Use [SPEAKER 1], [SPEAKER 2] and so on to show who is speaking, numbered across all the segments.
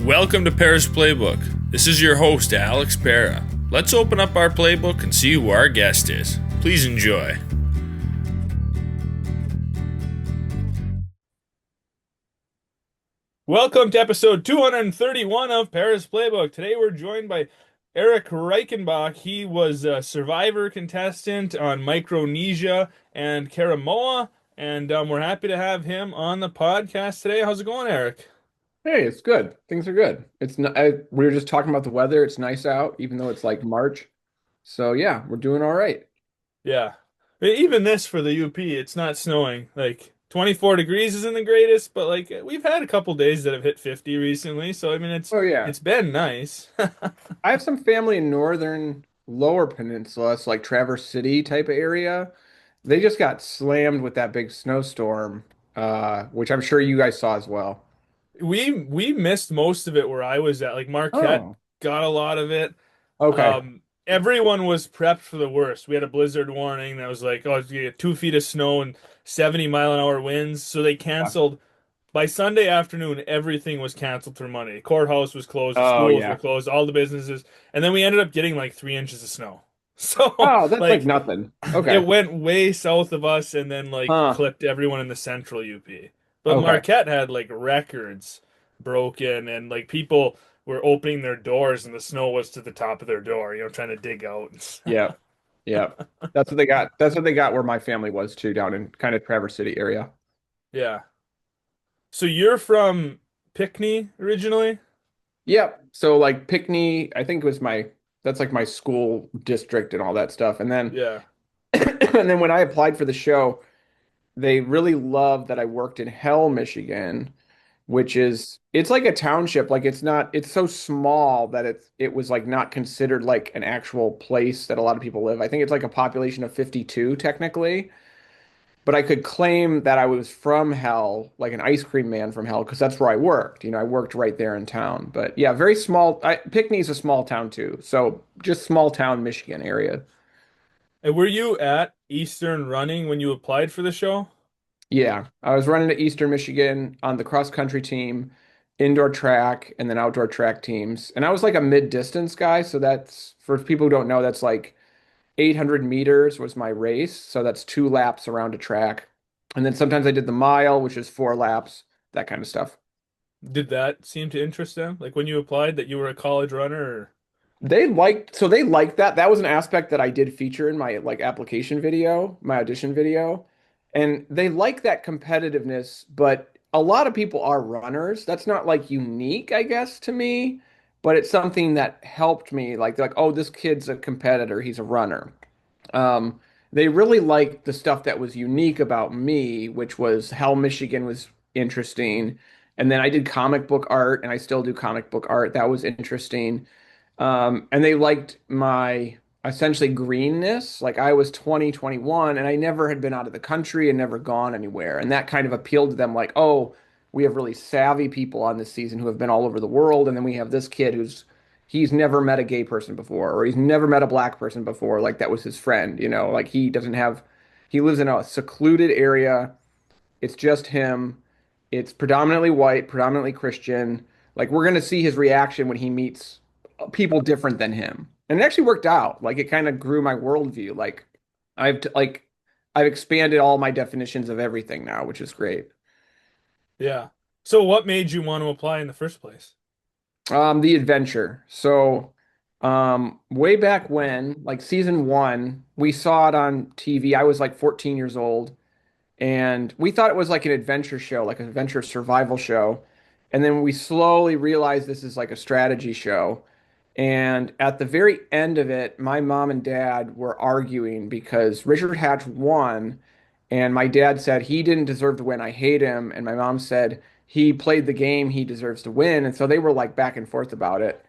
[SPEAKER 1] Welcome to Pera's Playbook. This is your host, Alex Pera. Let's open up our playbook and see who our guest is. Please enjoy. Welcome to episode 231 of Pera's Playbook. Today we're joined by Erik Reichenbach. He was a Survivor contestant on Micronesia and Caramoan, and we're happy to have him on the podcast today. How's it going, Erik?
[SPEAKER 2] Hey, it's good. Things are good. We were just talking about the weather. It's nice out, even though it's like March. So yeah, we're doing all right.
[SPEAKER 1] Yeah. Even this for the UP, it's not snowing. Like 24 degrees isn't the greatest, but like we've had a couple days that have hit 50 recently, so I mean
[SPEAKER 2] Oh yeah.
[SPEAKER 1] it's been nice.
[SPEAKER 2] I have some family in northern lower peninsula, it's like Traverse City type of area. They just got slammed with that big snowstorm, which I'm sure you guys saw as well.
[SPEAKER 1] We missed most of it where I was at. Like Marquette
[SPEAKER 2] Oh,
[SPEAKER 1] got a lot of it.
[SPEAKER 2] okay.
[SPEAKER 1] Everyone was prepped for the worst. We had a blizzard warning that was like, oh, it's gonna get 2 feet of snow and 70-mile-an-hour winds. So they
[SPEAKER 2] Yeah.
[SPEAKER 1] canceled. By Sunday afternoon, everything was canceled for Monday. Courthouse was closed, the
[SPEAKER 2] Oh
[SPEAKER 1] schools were
[SPEAKER 2] yeah.
[SPEAKER 1] closed, all the businesses, and then we ended up getting like 3 inches of snow. So
[SPEAKER 2] Oh, that's like
[SPEAKER 1] like
[SPEAKER 2] nothing.
[SPEAKER 1] it
[SPEAKER 2] Okay.
[SPEAKER 1] went way south of us and then like
[SPEAKER 2] Huh.
[SPEAKER 1] clipped everyone in the central UP. But
[SPEAKER 2] Okay.
[SPEAKER 1] Marquette had like records broken and like people were opening their doors and the snow was to the top of their door, trying to dig out.
[SPEAKER 2] Yeah. Yeah. That's what they got. That's what they got where my family was too, down in kind of Traverse City area.
[SPEAKER 1] Yeah. So you're from Pinckney originally?
[SPEAKER 2] Yep. So like Pinckney, I think was that's like my school district and all that stuff. And then
[SPEAKER 1] Yeah.
[SPEAKER 2] and then when I applied for the show, they really loved that I worked in Hell, Michigan, which is it's like a township. Like it's so small that it was like not considered like an actual place that a lot of people live. I think it's like a population of 52 technically. But I could claim that I was from hell, like an ice cream man from hell, because that's where I worked. I worked right there in town. But yeah, very small. Pinckney's a small town too. So just small town Michigan area.
[SPEAKER 1] And were you at Eastern Running when you applied for the show?
[SPEAKER 2] Yeah, I was running to Eastern Michigan on the cross country team, indoor track, and then outdoor track teams. And I was like a mid distance guy. So that's for people who don't know, that's like 800 meters was my race. So that's 2 laps around a track. And then sometimes I did the mile, which is 4 laps, that kind of stuff.
[SPEAKER 1] Did that seem to interest them? Like when you applied that you were a college runner or...
[SPEAKER 2] They liked that. That was an aspect that I did feature in my like application video, my audition video. And they like that competitiveness, but a lot of people are runners. That's not like unique, I guess, to me, but it's something that helped me. Like they're like, oh, this kid's a competitor, he's a runner. Um, they really liked the stuff that was unique about me, which was how Michigan was interesting. And then I did comic book art, and I still do comic book art. That was interesting. And they liked my essentially greenness. Like I was 20, 21, and I never had been out of the country and never gone anywhere. And that kind of appealed to them like, oh, we have really savvy people on this season who have been all over the world. And then we have this kid he's never met a gay person before, or he's never met a black person before. Like that was his friend, like he lives in a secluded area. It's just him. It's predominantly white, predominantly Christian. Like we're gonna see his reaction when he meets people different than him. And it actually worked out. Like it kind of grew my worldview. Like I've expanded all my definitions of everything now, which is great.
[SPEAKER 1] Yeah. So what made you want to apply in the first place?
[SPEAKER 2] The adventure. So, way back when, like season one, we saw it on TV. I was like 14 years old, and we thought it was like an adventure show, like an adventure survival show. And then we slowly realized this is like a strategy show. And at the very end of it, my mom and dad were arguing because Richard Hatch won, and my dad said he didn't deserve to win. I hate him. And my mom said he played the game, he deserves to win. And so they were like back and forth about it.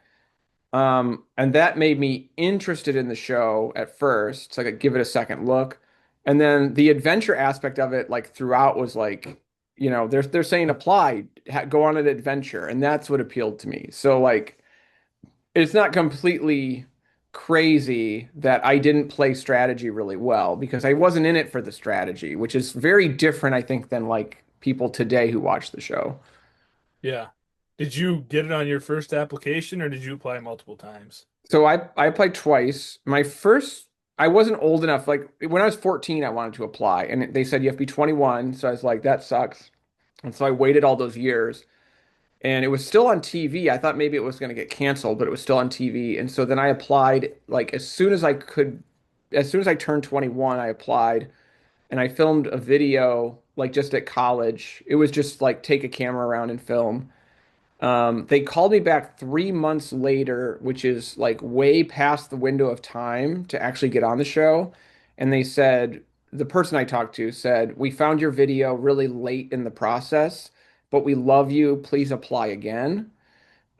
[SPEAKER 2] And that made me interested in the show at first, so I could give it a second look. And then the adventure aspect of it, like throughout, was like, they're saying apply, go on an adventure, and that's what appealed to me. So like, it's not completely crazy that I didn't play strategy really well because I wasn't in it for the strategy, which is very different, I think, than like people today who watch the show.
[SPEAKER 1] Yeah. Did you get it on your first application or did you apply multiple times?
[SPEAKER 2] So I applied twice. My first, I wasn't old enough. Like when I was 14, I wanted to apply, and they said you have to be 21. So I was like, that sucks. And so I waited all those years, and it was still on TV. I thought maybe it was going to get canceled, but it was still on TV. And so then I applied like as soon as I could, as soon as I turned 21, I applied, and I filmed a video like just at college. It was just like take a camera around and film. They called me back 3 months later, which is like way past the window of time to actually get on the show. And they said, the person I talked to said, we found your video really late in the process, but we love you. Please apply again.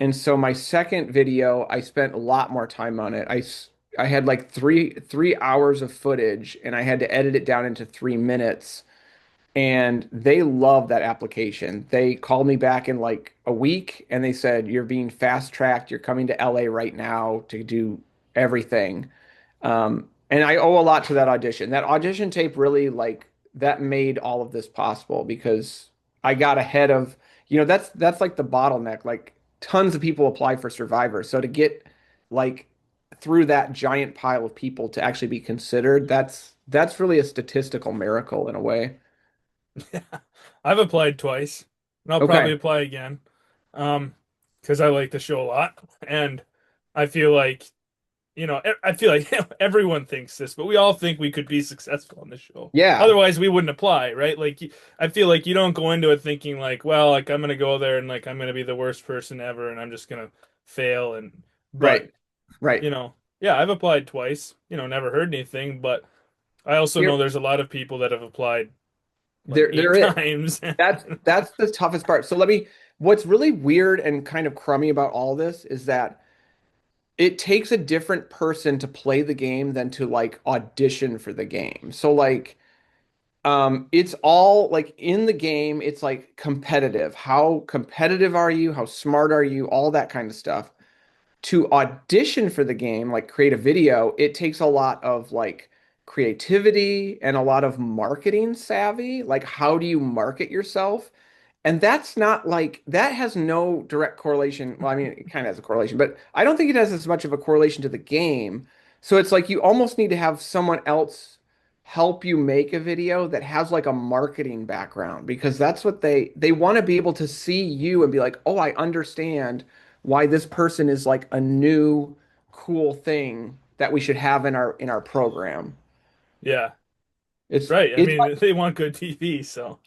[SPEAKER 2] And so my second video, I spent a lot more time on it. I had like three hours of footage and I had to edit it down into 3 minutes, and they love that application. They called me back in like a week and they said, you're being fast tracked. You're coming to LA right now to do everything. And I owe a lot to that audition. That audition tape really like that made all of this possible because I got ahead of, that's like the bottleneck. Like tons of people apply for Survivor. So to get like through that giant pile of people to actually be considered, that's really a statistical miracle in a way.
[SPEAKER 1] I've applied twice, and I'll probably
[SPEAKER 2] Okay.
[SPEAKER 1] apply again. Um, because I like the show a lot, and I feel like, I feel like everyone thinks this, but we all think we could be successful on the show.
[SPEAKER 2] Yeah.
[SPEAKER 1] Otherwise, we wouldn't apply, right? Like, I feel like you don't go into it thinking like, well, like I'm gonna go there and like I'm gonna be the worst person ever, and I'm just gonna fail. But
[SPEAKER 2] Right. Right.
[SPEAKER 1] yeah, I've applied twice. Never heard anything, but I also know
[SPEAKER 2] Here,
[SPEAKER 1] there's a lot of people that have applied like
[SPEAKER 2] there
[SPEAKER 1] eight
[SPEAKER 2] is.
[SPEAKER 1] times.
[SPEAKER 2] That's the toughest part. So what's really weird and kind of crummy about all this is that it takes a different person to play the game than to like audition for the game. So like it's all like in the game, it's like competitive. How competitive are you? How smart are you? All that kind of stuff. To audition for the game, like create a video, it takes a lot of like creativity and a lot of marketing savvy. Like, how do you market yourself? And that's not like that has no direct correlation. Well, I mean, it kind of has a correlation, but I don't think it has as much of a correlation to the game. So it's like you almost need to have someone else help you make a video that has like a marketing background because that's what they want to be able to see you and be like, "Oh, I understand why this person is like a new cool thing that we should have in our program."
[SPEAKER 1] Yeah,
[SPEAKER 2] It's
[SPEAKER 1] right. I
[SPEAKER 2] it's
[SPEAKER 1] mean, they want good TV, so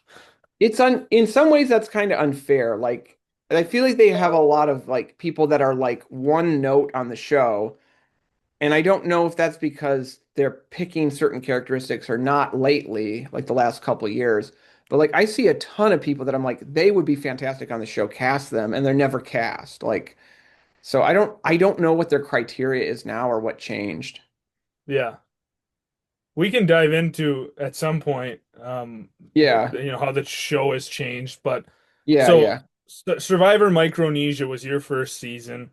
[SPEAKER 2] it's in some ways that's kind of unfair. Like I feel like they have a lot of like people that are like one note on the show, and I don't know if that's because they're picking certain characteristics or not lately, like the last couple of years. But like I see a ton of people that I'm like they would be fantastic on the show, cast them, and they're never cast. Like so I don't know what their criteria is now or what changed.
[SPEAKER 1] yeah. We can dive into at some point,
[SPEAKER 2] Yeah.
[SPEAKER 1] how the show has changed. But
[SPEAKER 2] Yeah,
[SPEAKER 1] so
[SPEAKER 2] yeah.
[SPEAKER 1] Survivor Micronesia was your first season.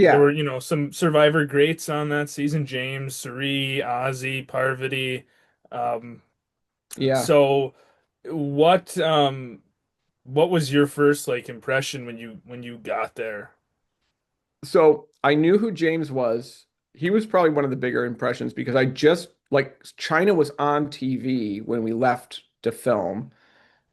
[SPEAKER 1] There
[SPEAKER 2] Yeah.
[SPEAKER 1] were, some Survivor greats on that season: James, Suri, Ozzy, Parvati. Um,
[SPEAKER 2] Yeah.
[SPEAKER 1] so what what was your first like impression when you got there?
[SPEAKER 2] So I knew who James was. He was probably one of the bigger impressions because I just like China was on TV when we left to film.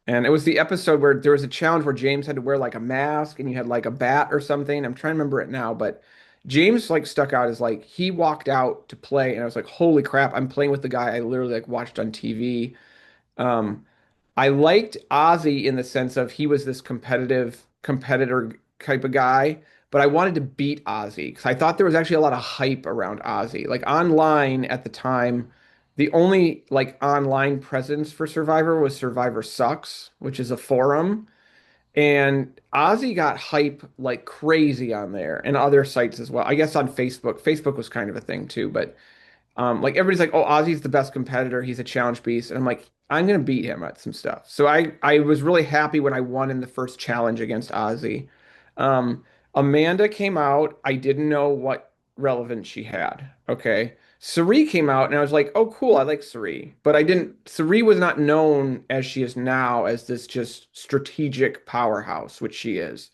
[SPEAKER 2] And it was the episode where there was a challenge where James had to wear like a mask and you had like a bat or something. I'm trying to remember it now, but James like stuck out as like he walked out to play and I was like, holy crap, I'm playing with the guy I literally like watched on TV. Um, I liked Ozzy in the sense of he was this competitor type of guy, but I wanted to beat Ozzy because I thought there was actually a lot of hype around Ozzy. Like online at the time, the only like online presence for Survivor was Survivor Sucks, which is a forum. And Ozzy got hype like crazy on there and other sites as well. I guess on Facebook. Facebook was kind of a thing too, but like everybody's like, oh, Ozzy's the best competitor. He's a challenge beast. And I'm like, I'm gonna beat him at some stuff. So I was really happy when I won in the first challenge against Ozzy. Um, Amanda came out. I didn't know what relevance she had. Okay. Suri came out and I was like, oh, cool. I like Suri. But I didn't, Suri was not known as she is now as this just strategic powerhouse, which she is.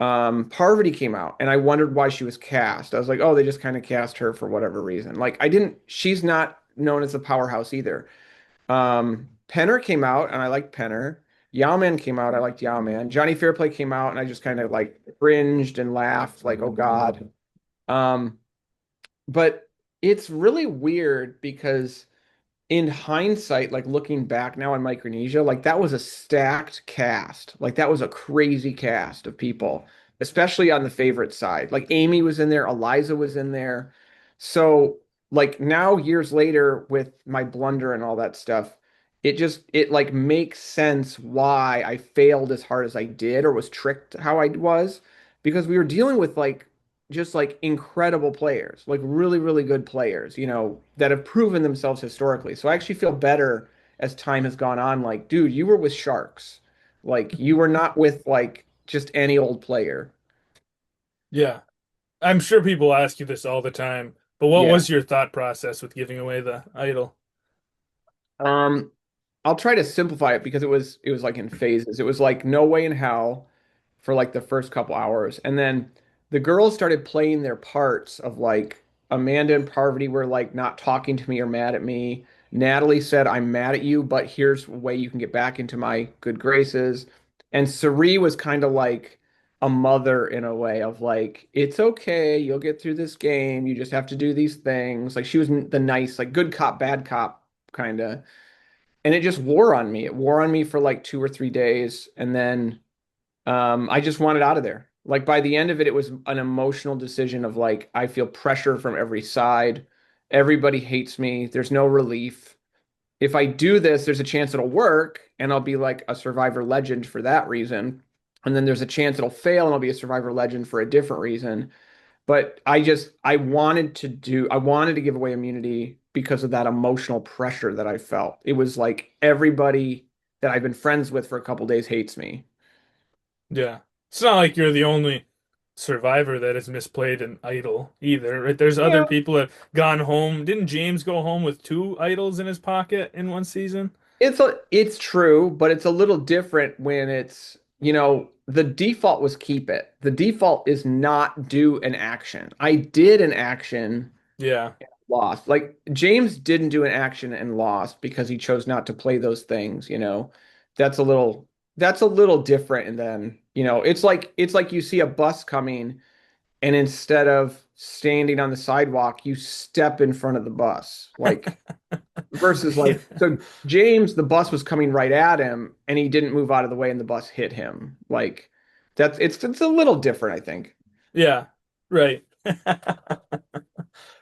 [SPEAKER 2] Parvati came out, and I wondered why she was cast. I was like, oh, they just kind of cast her for whatever reason. Like, I didn't. She's not known as a powerhouse either. Penner came out, and I liked Penner. Yao-Man came out, I liked Yao-Man. Johnny Fairplay came out, and I just kind of like cringed and laughed, like, oh God. Um, but it's really weird because in hindsight, like looking back now on Micronesia, like that was a stacked cast. Like that was a crazy cast of people, especially on the favorite side. Like Amy was in there, Eliza was in there. So like now years later with my blunder and all that stuff, it like makes sense why I failed as hard as I did or was tricked how I was because we were dealing with like just like incredible players, like really, really good players, that have proven themselves historically. So I actually feel better as time has gone on. Like, dude, you were with Sharks. Like, you were not with like just any old player.
[SPEAKER 1] Yeah. I'm sure people ask you this all the time, but what
[SPEAKER 2] Yeah.
[SPEAKER 1] was your thought process with giving away the idol?
[SPEAKER 2] Um, I'll try to simplify it because it was like in phases. It was like no way in hell for like the first couple hours. And then the girls started playing their parts of like Amanda and Parvati were like not talking to me or mad at me. Natalie said, I'm mad at you, but here's a way you can get back into my good graces. And Sari was kind of like a mother in a way of like, it's okay, you'll get through this game. You just have to do these things. Like she was the nice, like good cop, bad cop kind of. And it just wore on me. It wore on me for like 2 or 3 days. And then I just wanted out of there. Like by the end of it, it was an emotional decision of like, I feel pressure from every side. Everybody hates me. There's no relief. If I do this, there's a chance it'll work and I'll be like a survivor legend for that reason. And then there's a chance it'll fail and I'll be a survivor legend for a different reason. But I wanted to give away immunity because of that emotional pressure that I felt. It was like everybody that I've been friends with for a couple days hates me.
[SPEAKER 1] Yeah. It's not like you're the only survivor that has misplayed an idol either, right? There's other
[SPEAKER 2] Yeah,
[SPEAKER 1] people that have gone home. Didn't James go home with two idols in his pocket in one season?
[SPEAKER 2] it's true, but it's a little different when the default was keep it. The default is not do an action. I did an action,
[SPEAKER 1] Yeah.
[SPEAKER 2] lost. Like James didn't do an action and lost because he chose not to play those things. That's a little different and then, it's like you see a bus coming and instead of standing on the sidewalk, you step in front of the bus. Like versus
[SPEAKER 1] Yeah.
[SPEAKER 2] like so James, the bus was coming right at him and he didn't move out of the way and the bus hit him. Like it's a little different, I think.
[SPEAKER 1] Yeah. Right.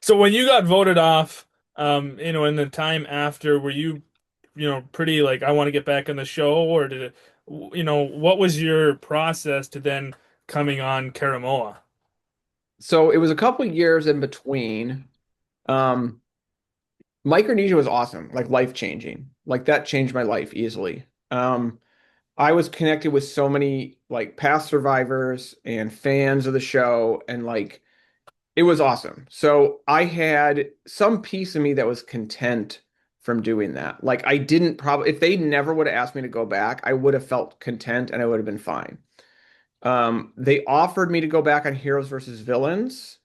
[SPEAKER 1] So when you got voted off, in the time after, were you, pretty like, I want to get back on the show, or did it, what was your process to then coming on Caramoa?
[SPEAKER 2] So it was a couple years in between. Um, Micronesia was awesome, like life changing. Like that changed my life easily. I was connected with so many like past survivors and fans of the show, and like it was awesome. So I had some piece of me that was content from doing that. Like I didn't probably, if they never would have asked me to go back, I would have felt content and I would have been fine. They offered me to go back on Heroes versus Villains,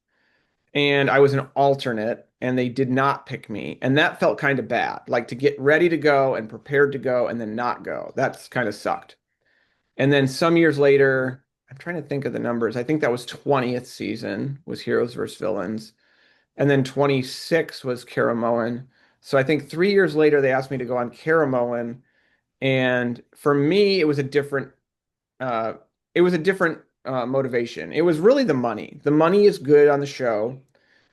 [SPEAKER 2] and I was an alternate, and they did not pick me. And that felt kind of bad. Like to get ready to go and prepared to go and then not go. That's kind of sucked. And then some years later, I'm trying to think of the numbers. I think that was 20th season was Heroes versus Villains. And then 26 was Caramoan. So I think 3 years later, they asked me to go on Caramoan. And for me, uh, it was a different motivation. It was really the money. The money is good on the show.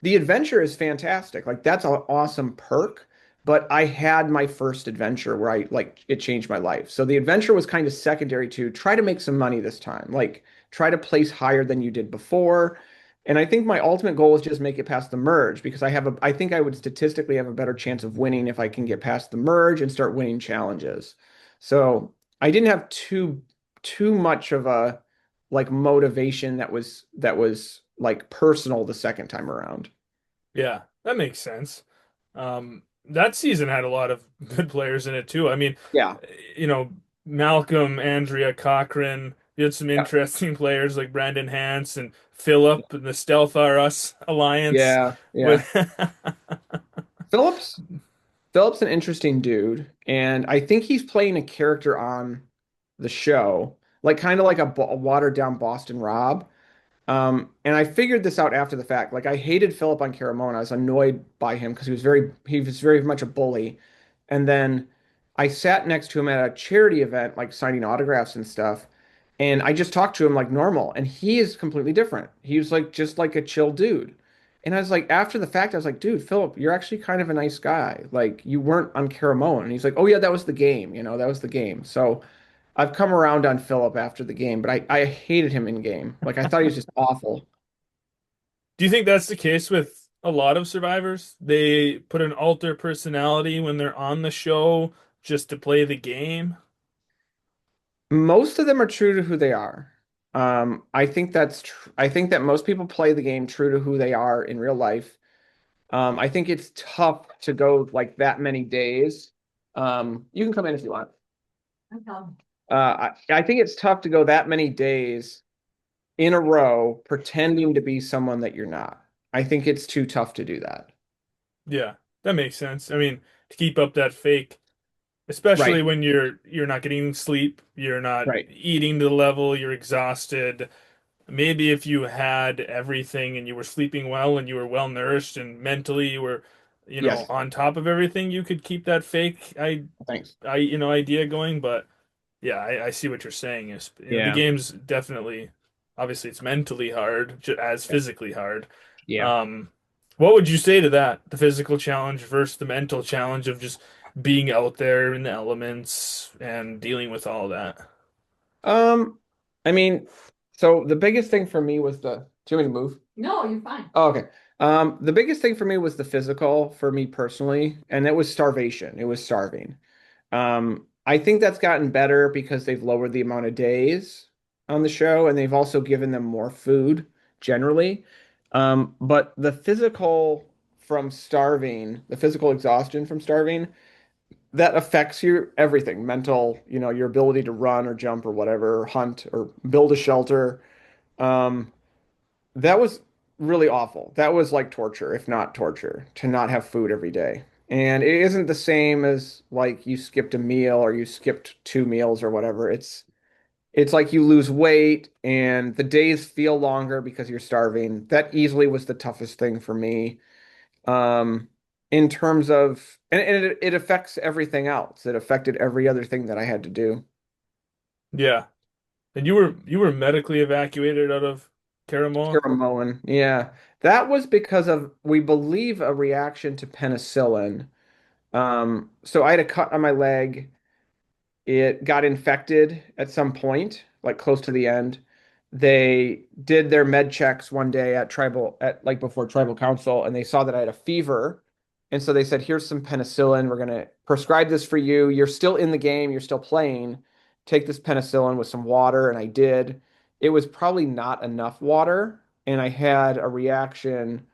[SPEAKER 2] The adventure is fantastic. Like that's an awesome perk. But I had my first adventure where I like it changed my life. So the adventure was kind of secondary to try to make some money this time. Like try to place higher than you did before. And I think my ultimate goal is just make it past the merge because I think I would statistically have a better chance of winning if I can get past the merge and start winning challenges. So I didn't have too much of a like motivation that was like personal the second time around.
[SPEAKER 1] Yeah, that makes sense. That season had a lot of good players in it too. I mean,
[SPEAKER 2] Yeah.
[SPEAKER 1] Malcolm, Andrea, Cochran, You had some
[SPEAKER 2] Yeah.
[SPEAKER 1] interesting players like Brandon Hance and Phillip and the Stealth R Us alliance.
[SPEAKER 2] Yeah,
[SPEAKER 1] With
[SPEAKER 2] yeah. Phillips Phillips an interesting dude, and I think he's playing a character on the show, like kind of like a watered down Boston Rob. And I figured this out after the fact. Like I hated Philip on Caramoan. I was annoyed by him because he was very much a bully. And then I sat next to him at a charity event, like signing autographs and stuff. And I just talked to him like normal, and he is completely different. He was like just like a chill dude. And I was like, after the fact, I was like, dude, Philip, you're actually kind of a nice guy. Like you weren't on Caramoan. And he's like, oh yeah, that was the game. That was the game. So I've come around on Philip after the game, but I hated him in game. Like I thought he was just awful.
[SPEAKER 1] Do you think that's the case with a lot of survivors? They put an alter personality when they're on the show just to play the game?
[SPEAKER 2] Most of them are true to who they are. I think that's tr I think that most people play the game true to who they are in real life. I think it's tough to go like that many days. You can come in if you want. I think it's tough to go that many days in a row pretending to be someone that you're not. I think it's too tough to do that.
[SPEAKER 1] Yeah, that makes sense. I mean, to keep up that fake, especially
[SPEAKER 2] Right,
[SPEAKER 1] when you're not getting sleep, you're not
[SPEAKER 2] right.
[SPEAKER 1] eating to the level, you're exhausted. Maybe if you had everything and you were sleeping well and you were well nourished and mentally you were,
[SPEAKER 2] Yes,
[SPEAKER 1] on top of everything, you could keep that fake
[SPEAKER 2] thanks.
[SPEAKER 1] idea going. But yeah, I see what you're saying. Is the
[SPEAKER 2] Yeah.
[SPEAKER 1] game's definitely, obviously it's mentally hard as physically hard.
[SPEAKER 2] Yeah.
[SPEAKER 1] Um, what would you say to that? The physical challenge versus the mental challenge of just being out there in the elements and dealing with all that.
[SPEAKER 2] Um, I mean, so the biggest thing for me was the, do you want me to move? No, you're fine. Oh, okay. The biggest thing for me was the physical for me personally, and it was starvation. It was starving. I think that's gotten better because they've lowered the amount of days on the show, and they've also given them more food generally. But the physical exhaustion from starving, that affects your everything, mental, your ability to run or jump or whatever, or hunt or build a shelter. Um, that was really awful. That was like torture, if not torture, to not have food every day. And it isn't the same as like you skipped a meal or you skipped two meals or whatever. It's like you lose weight and the days feel longer because you're starving. That easily was the toughest thing for me. In terms of, and it affects everything else. It affected every other thing that I had to do.
[SPEAKER 1] Yeah. And you were medically evacuated out of Caramoa?
[SPEAKER 2] Caramoan, yeah. That was because of, we believe, a reaction to penicillin. So I had a cut on my leg. It got infected at some point, like close to the end. They did their med checks one day at like before tribal council, and they saw that I had a fever. And so they said, here's some penicillin. We're gonna prescribe this for you. You're still in the game, you're still playing. Take this penicillin with some water. And I did. It was probably not enough water, and I had a reaction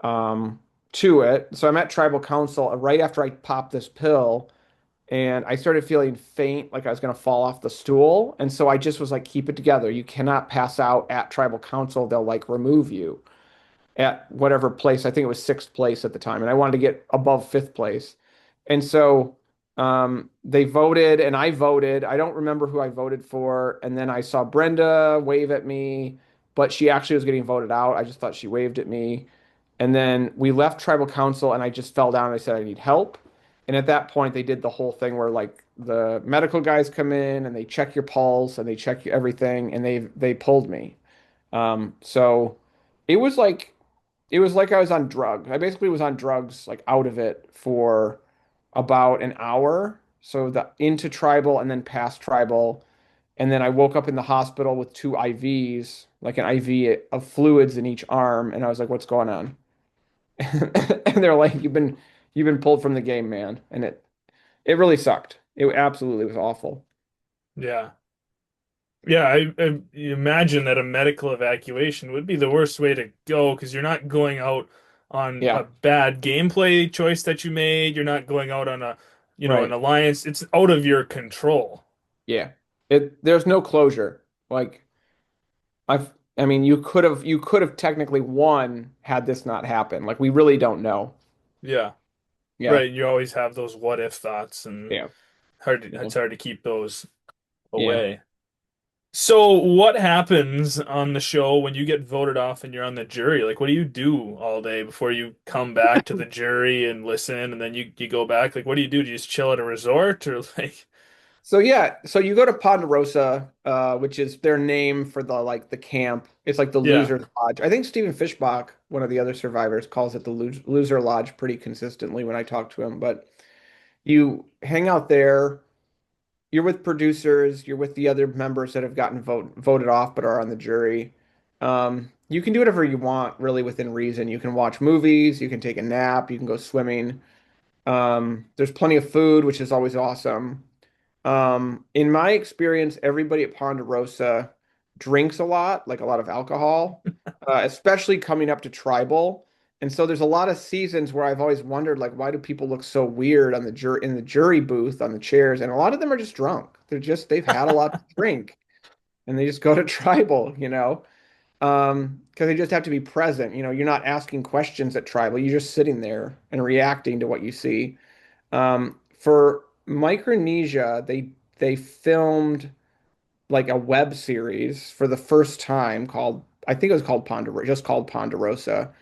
[SPEAKER 2] um, to it. So I'm at tribal council right after I popped this pill and I started feeling faint, like I was going to fall off the stool. And so I just was like, keep it together. You cannot pass out at tribal council. They'll like remove you at whatever place. I think it was sixth place at the time. And I wanted to get above fifth place. And so they voted and I voted. I don't remember who I voted for. And then I saw Brenda wave at me, but she actually was getting voted out. I just thought she waved at me. And then we left tribal council and I just fell down and I said, I need help. And at that point, they did the whole thing where like the medical guys come in and they check your pulse and they check everything and they pulled me. So it was like it was like I was on drugs. I basically was on drugs, like out of it for about an hour. So the into tribal and then past tribal. And then I woke up in the hospital with two IVs, like an IV of fluids in each arm. And I was like, what's going on? And they're like, you've been pulled from the game, man. And it really sucked. It absolutely was awful.
[SPEAKER 1] Yeah. Yeah, I imagine that a medical evacuation would be the worst way to go because you're not going out on a
[SPEAKER 2] Yeah,
[SPEAKER 1] bad gameplay choice that you made. You're not going out on an
[SPEAKER 2] right.
[SPEAKER 1] alliance. It's out of your control.
[SPEAKER 2] Yeah. There's no closure. Like I mean, you could have technically won had this not happened. Like we really don't know.
[SPEAKER 1] Yeah.
[SPEAKER 2] Yeah.
[SPEAKER 1] Right. You always have those what if thoughts and
[SPEAKER 2] Yeah. Yeah.
[SPEAKER 1] it's hard to keep those
[SPEAKER 2] Yeah.
[SPEAKER 1] away. So what happens on the show when you get voted off and you're on the jury? Like what do you do all day before you come back to the jury and listen and then you go back? Like what do you do? Do you just chill at a resort or like
[SPEAKER 2] So yeah, so you go to Ponderosa, which is their name for the like the camp. It's like the
[SPEAKER 1] yeah.
[SPEAKER 2] loser's lodge. I think Stephen Fishbach, one of the other survivors, calls it the loser lodge pretty consistently when I talk to him. But you hang out there. You're with producers. You're with the other members that have gotten voted off but are on the jury. You can do whatever you want, really within reason. You can watch movies. You can take a nap. You can go swimming. There's plenty of food, which is always awesome. In my experience, everybody at Ponderosa drinks a lot, like a lot of alcohol, especially coming up to tribal. And so there's a lot of seasons where I've always wondered, like, why do people look so weird on the jury booth on the chairs? And a lot of them are just drunk. They've had a lot to drink and they just go to tribal, because they just have to be present. You're not asking questions at tribal. You're just sitting there and reacting to what you see. For Micronesia, they filmed like a web series for the first time called I think it was called Ponderosa, just called Ponderosa.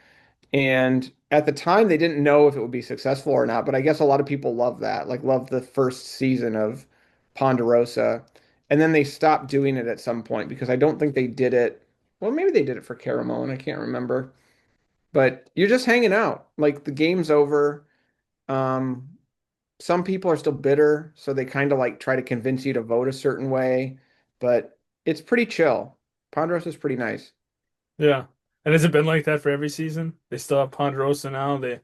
[SPEAKER 2] And at the time, they didn't know if it would be successful or not, but I guess a lot of people love that, like love the first season of Ponderosa. And then they stopped doing it at some point because I don't think they did it. Well, maybe they did it for Caramoan, I can't remember. But you're just hanging out. Like the game's over. Um, some people are still bitter, so they kind of like try to convince you to vote a certain way, but it's pretty chill. Ponderosa is pretty nice.
[SPEAKER 1] Yeah. And has it been like that for every season? They still have Ponderosa now. They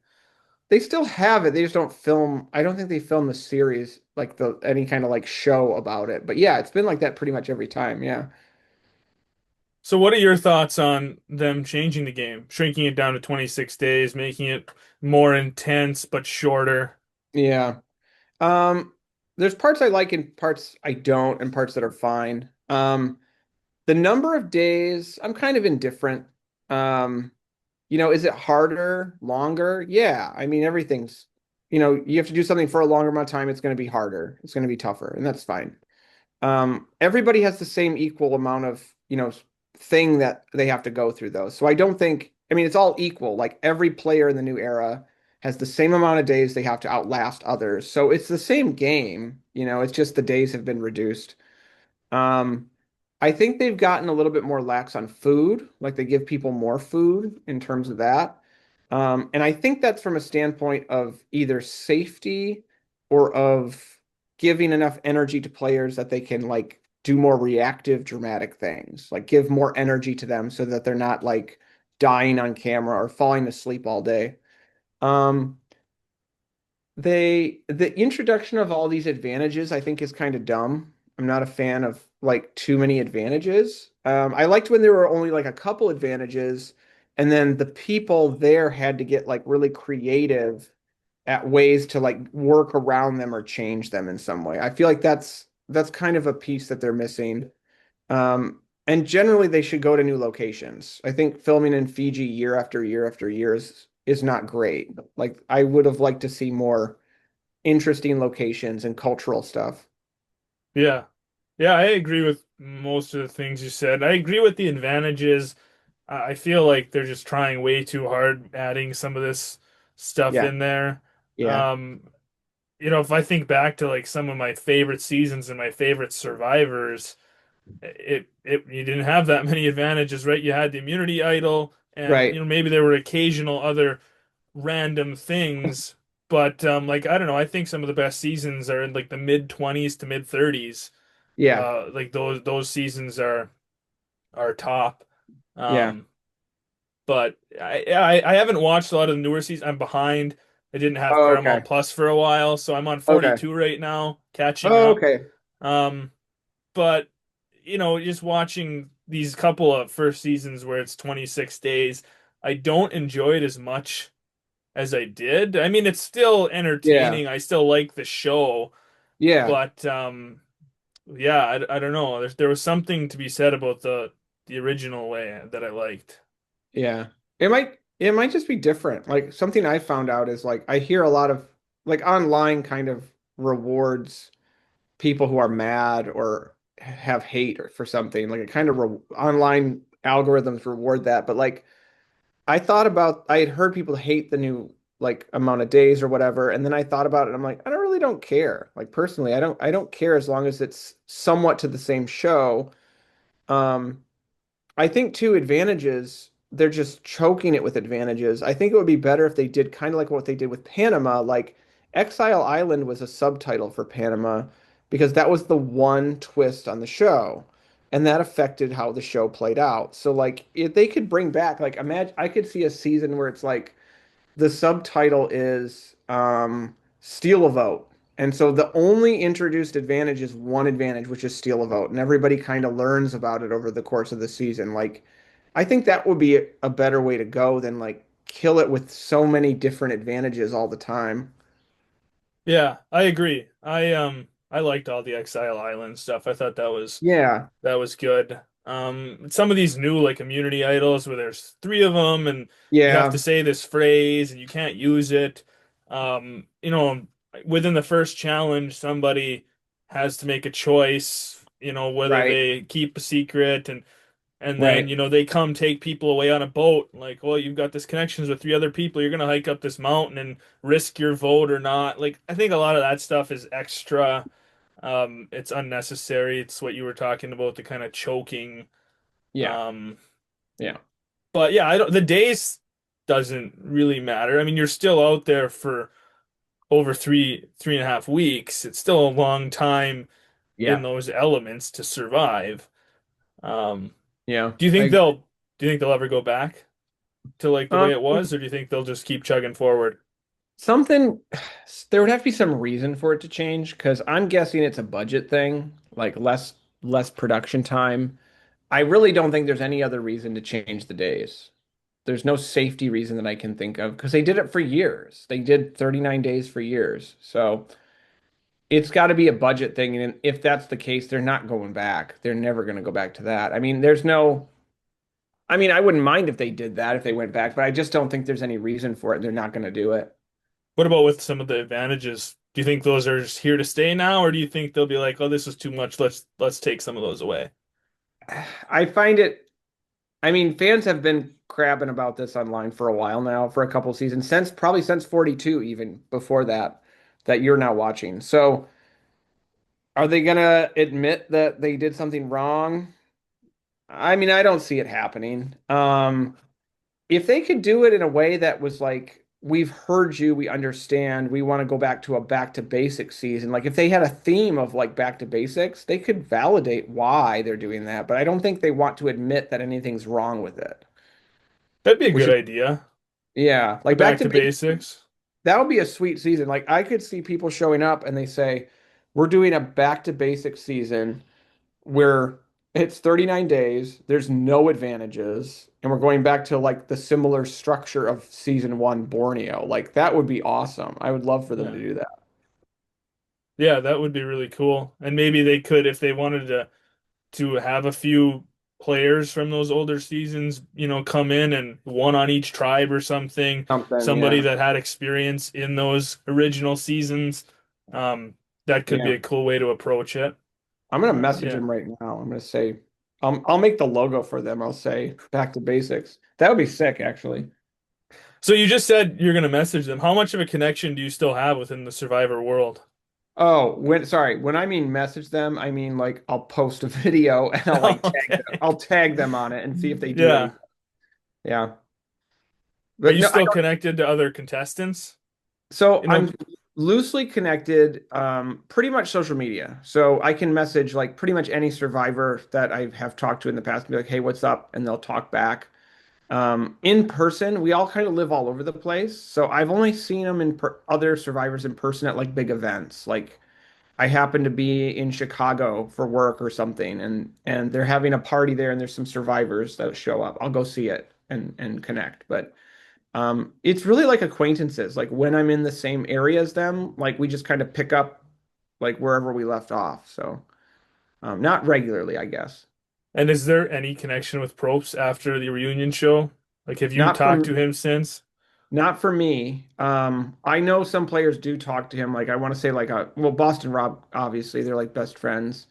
[SPEAKER 2] They still have it. They just don't film. I don't think they film the series like the any kind of like show about it. But yeah, it's been like that pretty much every time. Yeah.
[SPEAKER 1] So what are your thoughts on them changing the game, shrinking it down to 26 days, making it more intense but shorter?
[SPEAKER 2] Yeah. Um, there's parts I like and parts I don't, and parts that are fine. The number of days, I'm kind of indifferent. Um, is it harder, longer? Yeah. I mean, you have to do something for a longer amount of time, it's going to be harder. It's going to be tougher, and that's fine. Everybody has the same equal amount of, thing that they have to go through though. So I don't think, I mean, it's all equal. Like every player in the new era has the same amount of days they have to outlast others. So it's the same game, it's just the days have been reduced. Um, I think they've gotten a little bit more lax on food, like they give people more food in terms of that. And I think that's from a standpoint of either safety or of giving enough energy to players that they can like do more reactive, dramatic things, like give more energy to them so that they're not like dying on camera or falling asleep all day. Um, the introduction of all these advantages, I think, is kind of dumb. I'm not a fan of like too many advantages. I liked when there were only like a couple advantages, and then the people there had to get like really creative at ways to like work around them or change them in some way. I feel like that's kind of a piece that they're missing. And generally, they should go to new locations. I think filming in Fiji year after year after year is not great. Like I would have liked to see more interesting locations and cultural stuff.
[SPEAKER 1] Yeah. Yeah, I agree with most of the things you said. I agree with the advantages. I feel like they're just trying way too hard adding some of this stuff
[SPEAKER 2] Yeah,
[SPEAKER 1] in there.
[SPEAKER 2] yeah,
[SPEAKER 1] Um, if I think back to like some of my favorite seasons and my favorite survivors, it you didn't have that many advantages, right? You had the immunity idol, and
[SPEAKER 2] right.
[SPEAKER 1] maybe there were occasional other random things, but like I don't know, I think some of the best seasons are in like the mid 20s to mid 30s.
[SPEAKER 2] Yeah,
[SPEAKER 1] Like those seasons are top.
[SPEAKER 2] yeah.
[SPEAKER 1] Um, but I haven't watched a lot of the newer seasons. I'm behind. I didn't have
[SPEAKER 2] Oh,
[SPEAKER 1] Paramount
[SPEAKER 2] okay,
[SPEAKER 1] Plus for a while, so I'm on
[SPEAKER 2] okay,
[SPEAKER 1] 42 right now, catching
[SPEAKER 2] oh,
[SPEAKER 1] up.
[SPEAKER 2] okay.
[SPEAKER 1] Um, but just watching these couple of first seasons where it's 26 days, I don't enjoy it as much as I did. I mean, it's still
[SPEAKER 2] Yeah,
[SPEAKER 1] entertaining. I still like the show,
[SPEAKER 2] yeah,
[SPEAKER 1] but yeah, I don't know. There was something to be said about the original way that I liked.
[SPEAKER 2] Yeah. It might just be different. Like something I found out is like I hear a lot of like online kind of rewards people who are mad or have hate or for something. Like it kind of online algorithms reward that. But like I had heard people hate the new like amount of days or whatever, and then I thought about it and I'm like, I don't really don't care. Like personally, I don't care as long as it's somewhat to the same show. Um I think two advantages, they're just choking it with advantages. I think it would be better if they did kind of like what they did with Panama. Like Exile Island was a subtitle for Panama because that was the one twist on the show. And that affected how the show played out. So like if they could bring back, like imagine I could see a season where it's like the subtitle is steal a vote. And so the only introduced advantage is one advantage, which is steal a vote. And everybody kind of learns about it over the course of the season. Like, I think that would be a better way to go than like kill it with so many different advantages all the time.
[SPEAKER 1] Yeah, I agree. I liked all the Exile Island stuff. I thought
[SPEAKER 2] Yeah.
[SPEAKER 1] that was good. Some of these new like immunity idols where there's three of them and you have to
[SPEAKER 2] Yeah.
[SPEAKER 1] say this phrase and you can't use it. You know, within the first challenge, somebody has to make a choice, you know, whether
[SPEAKER 2] Right.
[SPEAKER 1] they keep a secret and then,
[SPEAKER 2] Right.
[SPEAKER 1] you know, they come take people away on a boat. Like, well, you've got this connections with three other people. You're gonna hike up this mountain and risk your vote or not. Like, I think a lot of that stuff is extra. It's unnecessary. It's what you were talking about, the kind of choking.
[SPEAKER 2] Yeah.
[SPEAKER 1] Um,
[SPEAKER 2] Yeah.
[SPEAKER 1] but yeah, I don't, the days doesn't really matter. I mean, you're still out there for over three and a half weeks. It's still a long time in
[SPEAKER 2] Yeah.
[SPEAKER 1] those elements to survive. Um,
[SPEAKER 2] Yeah.
[SPEAKER 1] do you
[SPEAKER 2] I
[SPEAKER 1] think
[SPEAKER 2] agree.
[SPEAKER 1] they'll ever go back to like the way it was, or do you think they'll just keep chugging forward?
[SPEAKER 2] Something there would have to be some reason for it to change because I'm guessing it's a budget thing, like less production time. I really don't think there's any other reason to change the days. There's no safety reason that I can think of because they did it for years. They did 39 days for years. So it's got to be a budget thing. And if that's the case, they're not going back. They're never going to go back to that. I mean, I mean, I wouldn't mind if they did that, if they went back, but I just don't think there's any reason for it. They're not going to do it.
[SPEAKER 1] What about with some of the advantages? Do you think those are just here to stay now, or do you think they'll be like, "Oh, this is too much. Let's take some of those away"?
[SPEAKER 2] I find it I mean, fans have been crabbing about this online for a while now, for a couple seasons, since probably since 42, even before that, that you're now watching. So, are they gonna admit that they did something wrong? I mean, I don't see it happening. If they could do it in a way that was like, we've heard you, we understand, we want to go back to a back to basics season. Like if they had a theme of like back to basics, they could validate why they're doing that. But I don't think they want to admit that anything's wrong with it.
[SPEAKER 1] That'd be a
[SPEAKER 2] Which
[SPEAKER 1] good
[SPEAKER 2] is
[SPEAKER 1] idea.
[SPEAKER 2] Yeah,
[SPEAKER 1] A
[SPEAKER 2] like back
[SPEAKER 1] back
[SPEAKER 2] to
[SPEAKER 1] to
[SPEAKER 2] basics,
[SPEAKER 1] basics.
[SPEAKER 2] that would be a sweet season. Like I could see people showing up and they say, "We're doing a back to basics season where it's 39 days, there's no advantages, and we're going back to like the similar structure of season one Borneo." Like that would be awesome. I would love for them to
[SPEAKER 1] Yeah.
[SPEAKER 2] do that.
[SPEAKER 1] Yeah, that would be really cool. And maybe they could, if they wanted to have a few players from those older seasons, you know, come in and one on each tribe or something,
[SPEAKER 2] Something,
[SPEAKER 1] somebody
[SPEAKER 2] yeah.
[SPEAKER 1] that had experience in those original seasons. Um, that could be
[SPEAKER 2] Yeah.
[SPEAKER 1] a cool way to approach it.
[SPEAKER 2] I'm gonna message
[SPEAKER 1] Yeah.
[SPEAKER 2] them right now. I'm gonna say, I'll make the logo for them. I'll say back to basics. That would be sick, actually.
[SPEAKER 1] So you just said you're going to message them. How much of a connection do you still have within the Survivor world?
[SPEAKER 2] Oh, when I mean message them, I mean like I'll post a video and
[SPEAKER 1] Okay.
[SPEAKER 2] I'll tag them on it and see if they do
[SPEAKER 1] Yeah.
[SPEAKER 2] anything. Yeah.
[SPEAKER 1] Are
[SPEAKER 2] But
[SPEAKER 1] you
[SPEAKER 2] no, I
[SPEAKER 1] still
[SPEAKER 2] don't.
[SPEAKER 1] connected to other contestants?
[SPEAKER 2] So
[SPEAKER 1] You know,
[SPEAKER 2] I'm loosely connected, pretty much social media. So I can message like pretty much any survivor that I have talked to in the past and be like, "Hey, what's up?" And they'll talk back. In person, we all kind of live all over the place. So I've only seen them other survivors in person at like big events. Like I happen to be in Chicago for work or something, and they're having a party there, and there's some survivors that show up. I'll go see it and connect. But it's really like acquaintances. Like when I'm in the same area as them, like we just kind of pick up like wherever we left off. So Not regularly, I guess.
[SPEAKER 1] And is there any connection with Probst after the reunion show? Like, have you
[SPEAKER 2] Not
[SPEAKER 1] talked
[SPEAKER 2] for
[SPEAKER 1] to him since?
[SPEAKER 2] not for me. I know some players do talk to him. Like I want to say like well, Boston Rob, obviously, they're like best friends.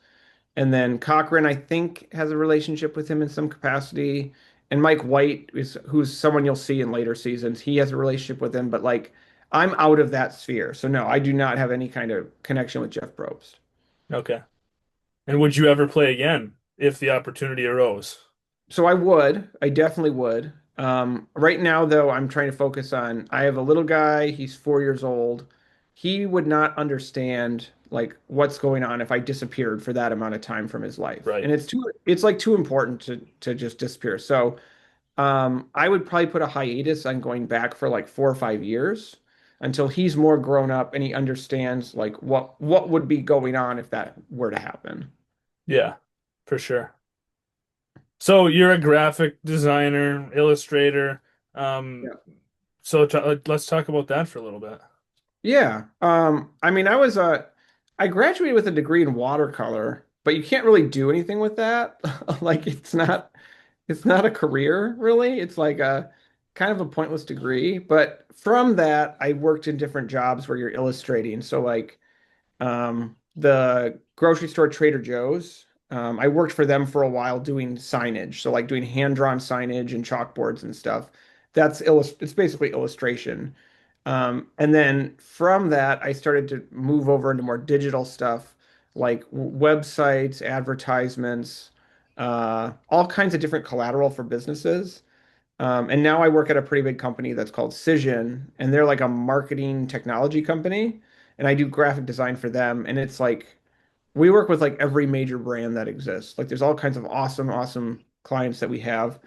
[SPEAKER 2] And then Cochran, I think, has a relationship with him in some capacity. And Mike White is who's someone you'll see in later seasons. He has a relationship with him, but like I'm out of that sphere. So no, I do not have any kind of connection with Jeff Probst.
[SPEAKER 1] Okay. And would you ever play again if the opportunity arose?
[SPEAKER 2] So I definitely would. Right now, though, I'm trying to focus on. I have a little guy. He's 4 years old. He would not understand like what's going on if I disappeared for that amount of time from his life,
[SPEAKER 1] Right.
[SPEAKER 2] and it's like too important to just disappear. So, I would probably put a hiatus on going back for like 4 or 5 years until he's more grown up and he understands like what would be going on if that were to happen.
[SPEAKER 1] Yeah, for sure. So you're a graphic designer, illustrator. Um, so let's talk about that for a little bit.
[SPEAKER 2] Yeah. I mean, I graduated with a degree in watercolor, but you can't really do anything with that. Like it's not a career really. It's like a kind of a pointless degree. But from that, I worked in different jobs where you're illustrating. So like the grocery store Trader Joe's. I worked for them for a while doing signage, so like doing hand-drawn signage and chalkboards and stuff. It's basically illustration. And then from that, I started to move over into more digital stuff, like websites, advertisements, all kinds of different collateral for businesses. And now I work at a pretty big company that's called Cision, and they're like a marketing technology company. And I do graphic design for them. And it's like we work with like every major brand that exists. Like there's all kinds of awesome, awesome clients that we have.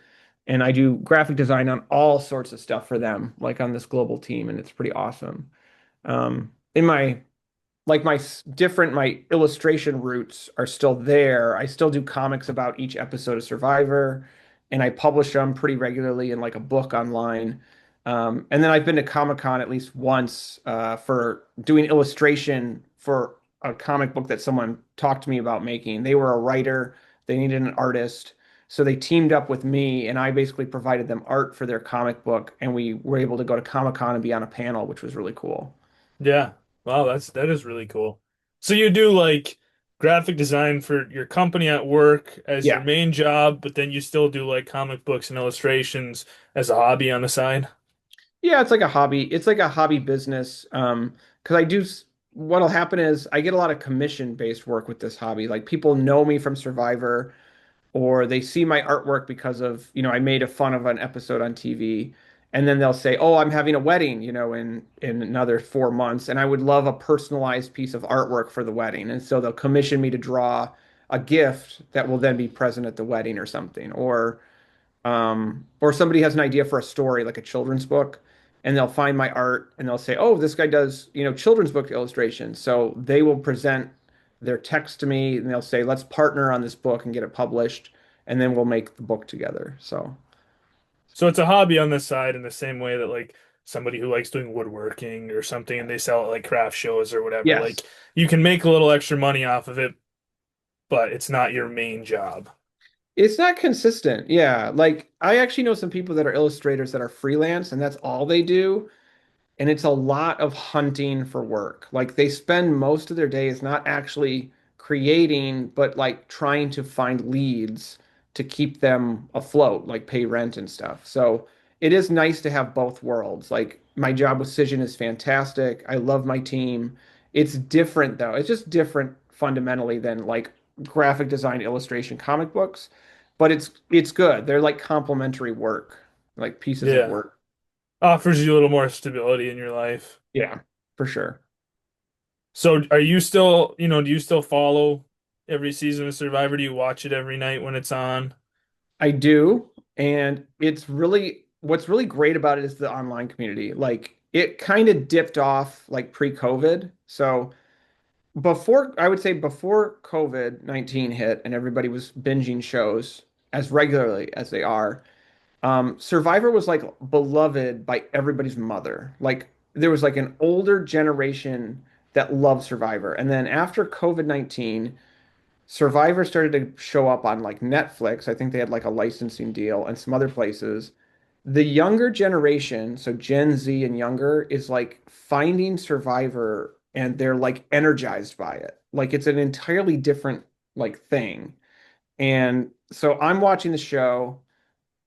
[SPEAKER 2] And I do graphic design on all sorts of stuff for them, like on this global team, and it's pretty awesome. In my like my illustration roots are still there. I still do comics about each episode of Survivor, and I publish them pretty regularly in like a book online. And then I've been to Comic-Con at least once for doing illustration for a comic book that someone talked to me about making. They were a writer, they needed an artist, so they teamed up with me, and I basically provided them art for their comic book, and we were able to go to Comic-Con and be on a panel, which was really cool.
[SPEAKER 1] Yeah. Wow, that is really cool. So you do like graphic design for your company at work as your
[SPEAKER 2] Yeah.
[SPEAKER 1] main job, but then you still do like comic books and illustrations as a hobby on the side?
[SPEAKER 2] Yeah, it's like a hobby. It's like a hobby business. Because what'll happen is I get a lot of commission-based work with this hobby. Like people know me from Survivor, or they see my artwork because of, I made a fun of an episode on TV. And then they'll say, "Oh, I'm having a wedding, in another 4 months, and I would love a personalized piece of artwork for the wedding." And so they'll commission me to draw a gift that will then be present at the wedding or something. Or somebody has an idea for a story, like a children's book, and they'll find my art and they'll say, "Oh, this guy does, children's book illustrations." So they will present their text to me and they'll say, "Let's partner on this book and get it published, and then we'll make the book together." So,
[SPEAKER 1] So it's a hobby on the side in the same way that like somebody who likes doing woodworking or something and they sell it like craft shows or whatever.
[SPEAKER 2] yes.
[SPEAKER 1] Like you can make a little extra money off of it, but it's not your main job.
[SPEAKER 2] It's not consistent. Yeah. Like I actually know some people that are illustrators that are freelance and that's all they do. And it's a lot of hunting for work. Like they spend most of their days not actually creating, but like trying to find leads to keep them afloat, like pay rent and stuff. So it is nice to have both worlds. Like my job with Cision is fantastic. I love my team. It's different though. It's just different fundamentally than like graphic design, illustration, comic books, but it's good. They're like complementary work, like pieces of
[SPEAKER 1] Yeah.
[SPEAKER 2] work.
[SPEAKER 1] Offers you a little more stability in your life.
[SPEAKER 2] Yeah, for sure.
[SPEAKER 1] So are you still, do you still follow every season of Survivor? Do you watch it every night when it's on?
[SPEAKER 2] I do, and what's really great about it is the online community. Like it kind of dipped off like pre-COVID. So I would say before COVID-19 hit and everybody was binging shows as regularly as they are, Survivor was like beloved by everybody's mother. Like there was like an older generation that loved Survivor. And then after COVID-19, Survivor started to show up on like Netflix. I think they had like a licensing deal and some other places. The younger generation, so Gen Z and younger, is like finding Survivor and they're like energized by it. Like it's an entirely different like thing. And so I'm watching the show.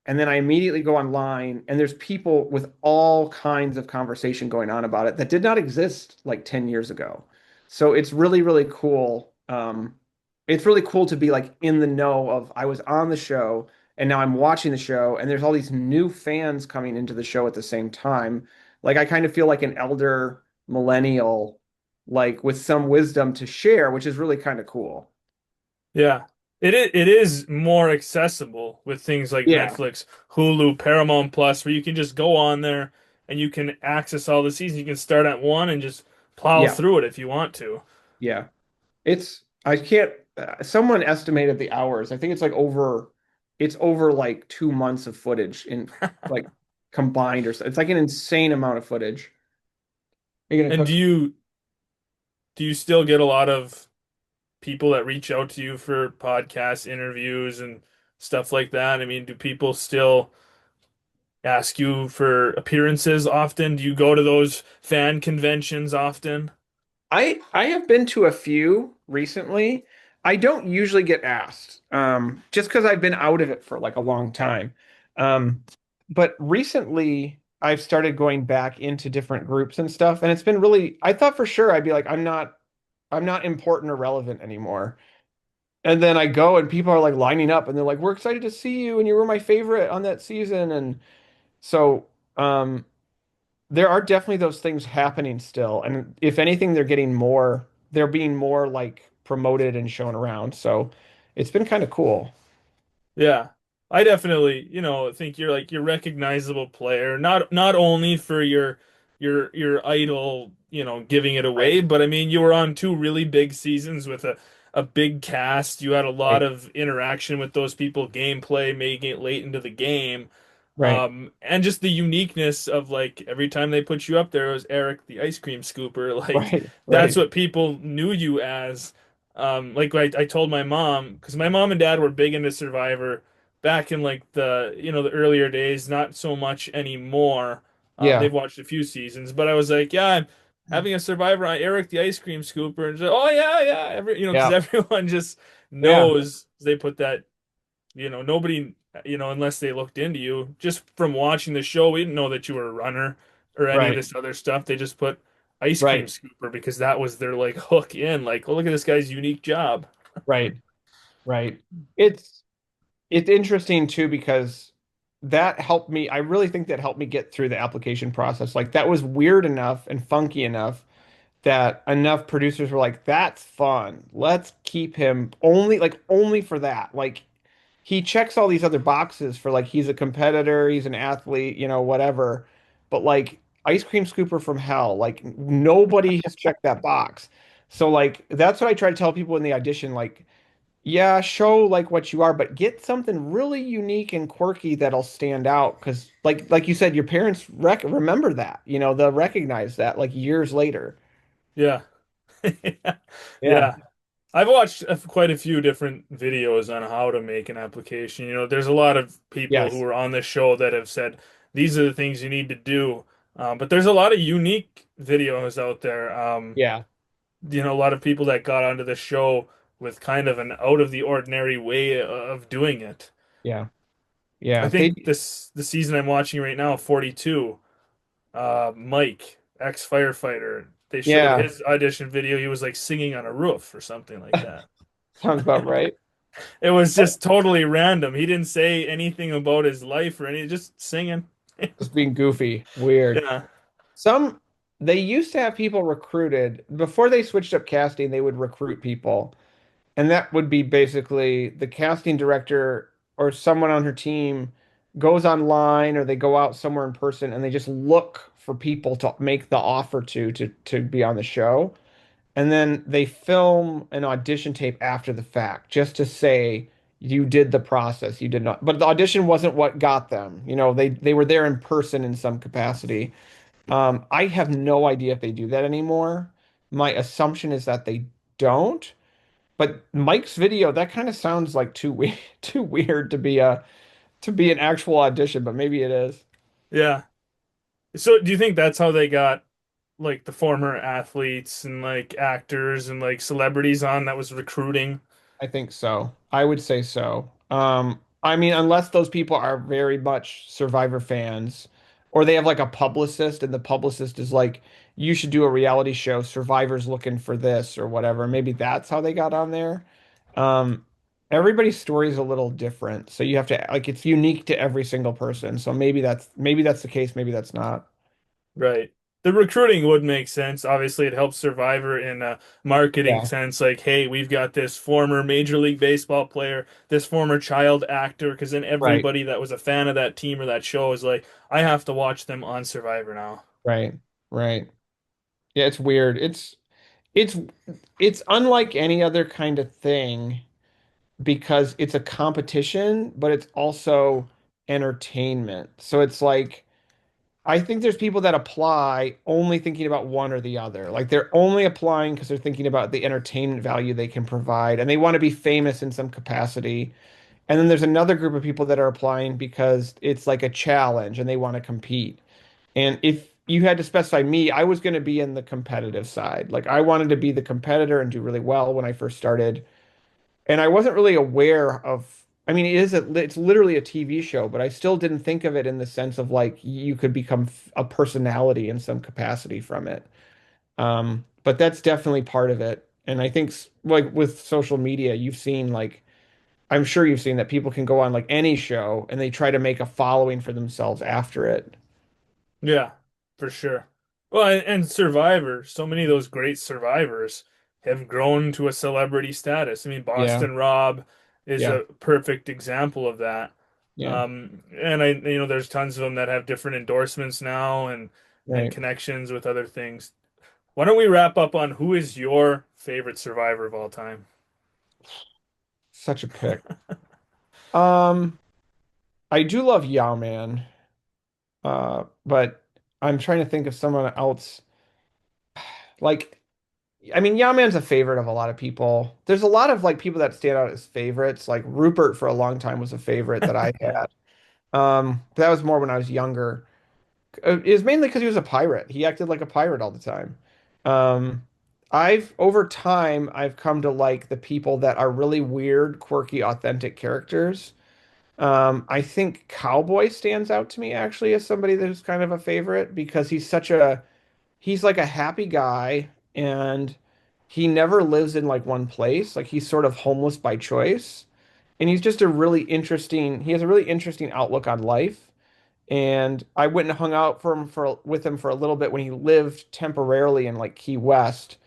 [SPEAKER 2] And then I immediately go online, and there's people with all kinds of conversation going on about it that did not exist like 10 years ago. So it's really, really cool. It's really cool to be like in the know of I was on the show and now I'm watching the show, and there's all these new fans coming into the show at the same time. Like I kind of feel like an elder millennial, like with some wisdom to share, which is really kind of cool.
[SPEAKER 1] Yeah. It is more accessible with things like
[SPEAKER 2] Yeah,
[SPEAKER 1] Netflix, Hulu, Paramount Plus, where you can just go on there and you can access all the seasons. You can start at one and just plow
[SPEAKER 2] yeah,
[SPEAKER 1] through it if you want to.
[SPEAKER 2] yeah. I can't, someone estimated the hours. I think it's over like 2 months of footage in like combined or so. It's like an insane amount of footage. You're gonna
[SPEAKER 1] And
[SPEAKER 2] cook.
[SPEAKER 1] do you still get a lot of people that reach out to you for podcast interviews and stuff like that? I mean, do people still ask you for appearances often? Do you go to those fan conventions often?
[SPEAKER 2] I have been to a few recently. I don't usually get asked, just because I've been out of it for like a long time. Um, but recently I've started going back into different groups and stuff, and it's been really, I thought for sure I'd be like, I'm not important or relevant anymore. And then I go and people are like lining up and they're like, "We're excited to see you and you were my favorite on that season." And so there are definitely those things happening still. And if anything, they're being more like promoted and shown around. So it's been kind of cool.
[SPEAKER 1] Yeah. I definitely, think you're like your recognizable player, not only for your idol, giving it
[SPEAKER 2] Right.
[SPEAKER 1] away, but I mean you were on two really big seasons with a big cast. You had a lot
[SPEAKER 2] Right.
[SPEAKER 1] of interaction with those people, gameplay, making it late into the game.
[SPEAKER 2] Right.
[SPEAKER 1] And just the uniqueness of like every time they put you up there, it was Eric the ice cream scooper. Like
[SPEAKER 2] Right.
[SPEAKER 1] that's
[SPEAKER 2] Right.
[SPEAKER 1] what people knew you as. Like I told my mom, because my mom and dad were big into Survivor back in like the earlier days, not so much anymore.
[SPEAKER 2] Yeah.
[SPEAKER 1] They've watched a few seasons, but I was like, yeah, I'm having a Survivor on Eric the ice cream scooper, and she's like, oh yeah, yeah, because
[SPEAKER 2] Yeah.
[SPEAKER 1] everyone just
[SPEAKER 2] Yeah.
[SPEAKER 1] knows they put that, nobody, unless they looked into you, just from watching the show, we didn't know that you were a runner or any of
[SPEAKER 2] Right.
[SPEAKER 1] this other stuff. They just put ice cream
[SPEAKER 2] Right.
[SPEAKER 1] scooper because that was their like hook in. Like, oh, look at this guy's unique job.
[SPEAKER 2] Right. Right. It's it's interesting too because that helped me. I really think that helped me get through the application process. Like that was weird enough and funky enough that enough producers were like, that's fun. Let's keep him only for that. Like he checks all these other boxes for like he's a competitor, he's an athlete, whatever. But like ice cream scooper from hell, like nobody has checked that box. So like that's what I try to tell people in the audition, like, yeah, show like what you are, but get something really unique and quirky that'll stand out. Because like you said, your parents remember that, they'll recognize that like years later.
[SPEAKER 1] Yeah.
[SPEAKER 2] Yeah.
[SPEAKER 1] Yeah. I've watched quite a few different videos on how to make an application. There's a lot of people who
[SPEAKER 2] Yes.
[SPEAKER 1] are on this show that have said these are the things you need to do. But there's a lot of unique videos out there.
[SPEAKER 2] Yeah.
[SPEAKER 1] A lot of people that got onto the show with kind of an out of the ordinary way of doing it.
[SPEAKER 2] Yeah.
[SPEAKER 1] I
[SPEAKER 2] Yeah.
[SPEAKER 1] think the season I'm watching right now, 42, Mike, ex-firefighter, they showed
[SPEAKER 2] Yeah.
[SPEAKER 1] his audition video. He was like singing on a roof or something like that.
[SPEAKER 2] Sounds about right.
[SPEAKER 1] It was just totally random. He didn't say anything about his life or any, just singing.
[SPEAKER 2] Just being goofy. Weird.
[SPEAKER 1] Yeah.
[SPEAKER 2] Some they used to have people recruited before they switched up casting, they would recruit people. And that would be basically the casting director or someone on her team goes online or they go out somewhere in person and they just look for people to make the offer to be on the show. And then they film an audition tape after the fact just to say you did the process, you did not. But the audition wasn't what got them. They were there in person in some capacity. I have no idea if they do that anymore. My assumption is that they don't. But Mike's video, that kind of sounds like too weird, too weird to be an actual audition, but maybe it is.
[SPEAKER 1] Yeah. So do you think that's how they got like the former athletes and like actors and like celebrities on that was recruiting?
[SPEAKER 2] I think so. I would say so. I mean, unless those people are very much Survivor fans, or they have like a publicist, and the publicist is like, you should do a reality show, Survivor's looking for this or whatever. Maybe that's how they got on there. Um, Everybody's story is a little different, so you have to like it's unique to every single person. So maybe that's the case, maybe that's not.
[SPEAKER 1] Right. The recruiting would make sense. Obviously, it helps Survivor in a marketing
[SPEAKER 2] Yeah,
[SPEAKER 1] sense. Like, hey, we've got this former Major League Baseball player, this former child actor, because then
[SPEAKER 2] right,
[SPEAKER 1] everybody that was a fan of that team or that show is like, I have to watch them on Survivor now.
[SPEAKER 2] right, right. Yeah, it's weird. It's it's unlike any other kind of thing because it's a competition, but it's also entertainment. So it's like I think there's people that apply only thinking about one or the other. Like they're only applying because they're thinking about the entertainment value they can provide and they want to be famous in some capacity. And then there's another group of people that are applying because it's like a challenge and they want to compete. And if you had to specify me, I was going to be in the competitive side. Like I wanted to be the competitor and do really well when I first started. And I wasn't really aware of, I mean, it's literally a TV show, but I still didn't think of it in the sense of like you could become a personality in some capacity from it. But that's definitely part of it. And I think like with social media, you've seen like I'm sure you've seen that people can go on like any show and they try to make a following for themselves after it.
[SPEAKER 1] Yeah, for sure. Well, and Survivor, so many of those great survivors have grown to a celebrity status. I mean,
[SPEAKER 2] Yeah,
[SPEAKER 1] Boston Rob is
[SPEAKER 2] yeah,
[SPEAKER 1] a perfect example of that.
[SPEAKER 2] yeah,
[SPEAKER 1] And there's tons of them that have different endorsements now and
[SPEAKER 2] right.
[SPEAKER 1] connections with other things. Why don't we wrap up on who is your favorite survivor of all time?
[SPEAKER 2] Such a pick. Um, I do love Yao Man, but I'm trying to think of someone else. Like, I mean, Yao Man's a favorite of a lot of people. There's a lot of like people that stand out as favorites. Like Rupert for a long time was a favorite that I
[SPEAKER 1] Yeah.
[SPEAKER 2] had. That was more when I was younger. It was mainly because he was a pirate. He acted like a pirate all the time. Um, I've over time I've come to like the people that are really weird, quirky, authentic characters. I think Cowboy stands out to me actually as somebody who's kind of a favorite because he's like a happy guy and he never lives in like one place. Like he's sort of homeless by choice. And he's just a really interesting, he has a really interesting outlook on life. And I went and hung out with him for a little bit when he lived temporarily in like Key West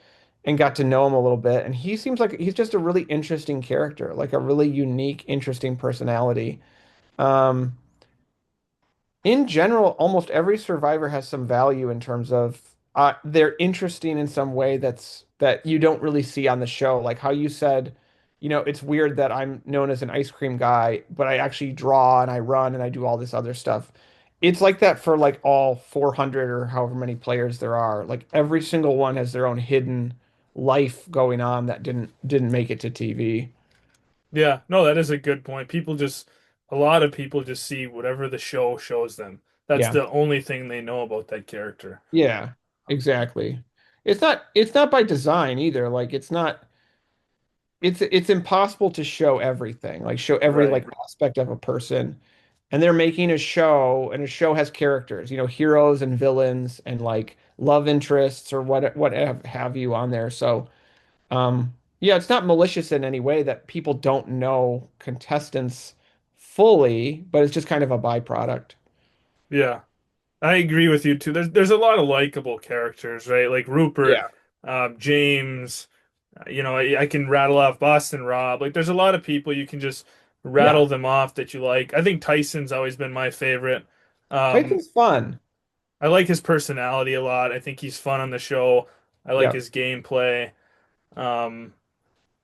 [SPEAKER 2] and got to know him a little bit. And he seems like he's just a really interesting character, like a really unique, interesting personality. Um, in general, almost every survivor has some value in terms of they're interesting in some way that you don't really see on the show. Like how you said, it's weird that I'm known as an ice cream guy, but I actually draw and I run and I do all this other stuff. It's like that for like all 400 or however many players there are. Like every single one has their own hidden life going on that didn't make it to TV.
[SPEAKER 1] Yeah, no, that is a good point. A lot of people just see whatever the show shows them. That's
[SPEAKER 2] Yeah.
[SPEAKER 1] the only thing they know about that character.
[SPEAKER 2] Yeah, exactly. It's not by design either. Like it's impossible to show everything. Like show every
[SPEAKER 1] Right.
[SPEAKER 2] like aspect of a person. And they're making a show and a show has characters, heroes and villains and like love interests or what have you on there. So, yeah, it's not malicious in any way that people don't know contestants fully, but it's just kind of a byproduct.
[SPEAKER 1] Yeah. I agree with you too. There's a lot of likable characters, right? Like Rupert,
[SPEAKER 2] Yeah.
[SPEAKER 1] James, I can rattle off Boston Rob. Like there's a lot of people you can just
[SPEAKER 2] Yeah.
[SPEAKER 1] rattle them off that you like. I think Tyson's always been my favorite. Um,
[SPEAKER 2] Tyson's fun.
[SPEAKER 1] I like his personality a lot. I think he's fun on the show. I like
[SPEAKER 2] Yeah.
[SPEAKER 1] his gameplay. Um,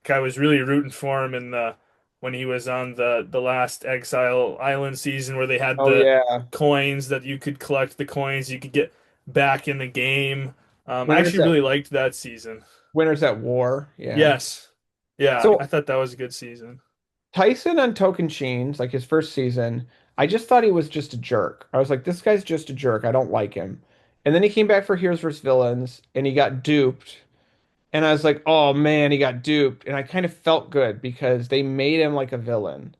[SPEAKER 1] I was really rooting for him in the when he was on the last Exile Island season where they had
[SPEAKER 2] Oh
[SPEAKER 1] the
[SPEAKER 2] yeah.
[SPEAKER 1] coins that you could collect the coins you could get back in the game. I
[SPEAKER 2] Winners
[SPEAKER 1] actually
[SPEAKER 2] at
[SPEAKER 1] really liked that season.
[SPEAKER 2] Winners at War. Yeah.
[SPEAKER 1] Yes. Yeah, I
[SPEAKER 2] So
[SPEAKER 1] thought that was a good season.
[SPEAKER 2] Tyson on Token Chains, like his first season, I just thought he was just a jerk. I was like, this guy's just a jerk. I don't like him. And then he came back for Heroes vs. Villains and he got duped. And I was like, oh man, he got duped. And I kind of felt good because they made him like a villain.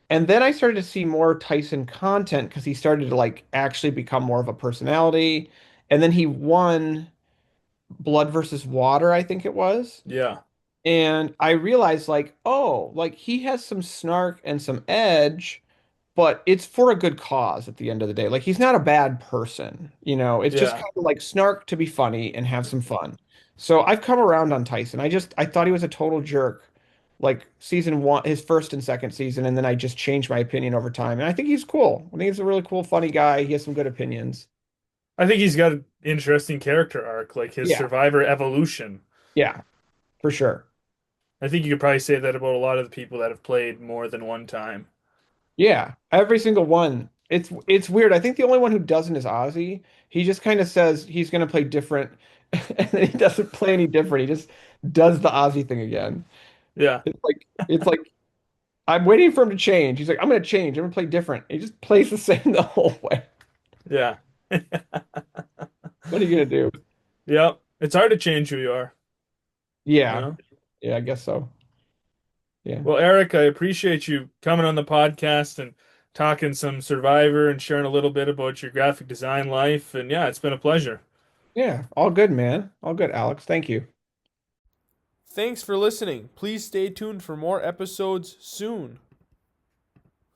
[SPEAKER 2] And then I started to see more Tyson content because he started to like actually become more of a personality. And then he won Blood versus Water, I think it was.
[SPEAKER 1] Yeah.
[SPEAKER 2] And I realized like, oh, like he has some snark and some edge, but it's for a good cause at the end of the day. Like he's not a bad person, you know. It's just
[SPEAKER 1] Yeah.
[SPEAKER 2] kind of like snark to be funny and have some fun. So I've come around on Tyson. I thought he was a total jerk like season one, his first and second season, and then I just changed my opinion over time. And I think he's cool. I think he's a really cool, funny guy. He has some good opinions.
[SPEAKER 1] I think he's got an interesting character arc, like his
[SPEAKER 2] Yeah,
[SPEAKER 1] survivor evolution.
[SPEAKER 2] yeah, for sure.
[SPEAKER 1] I think you could probably say that about a lot of the people that have played more than one time.
[SPEAKER 2] Yeah, every single one. It's weird. I think the only one who doesn't is Ozzy. He just kind of says he's going to play different, and then he doesn't play any different. He just does the Ozzy thing again.
[SPEAKER 1] Yeah.
[SPEAKER 2] It's like I'm waiting for him to change. He's like, I'm going to change. I'm going to play different. He just plays the same the whole way.
[SPEAKER 1] Yeah.
[SPEAKER 2] What are you going to do?
[SPEAKER 1] Yep. It's hard to change who you are, you
[SPEAKER 2] Yeah,
[SPEAKER 1] know?
[SPEAKER 2] yeah, I guess so. Yeah,
[SPEAKER 1] Well, Eric, I appreciate you coming on the podcast and talking some Survivor and sharing a little bit about your graphic design life. And yeah, it's been a pleasure.
[SPEAKER 2] yeah, all good, man. All good, Alex. Thank you.
[SPEAKER 1] Thanks for listening. Please stay tuned for more episodes soon.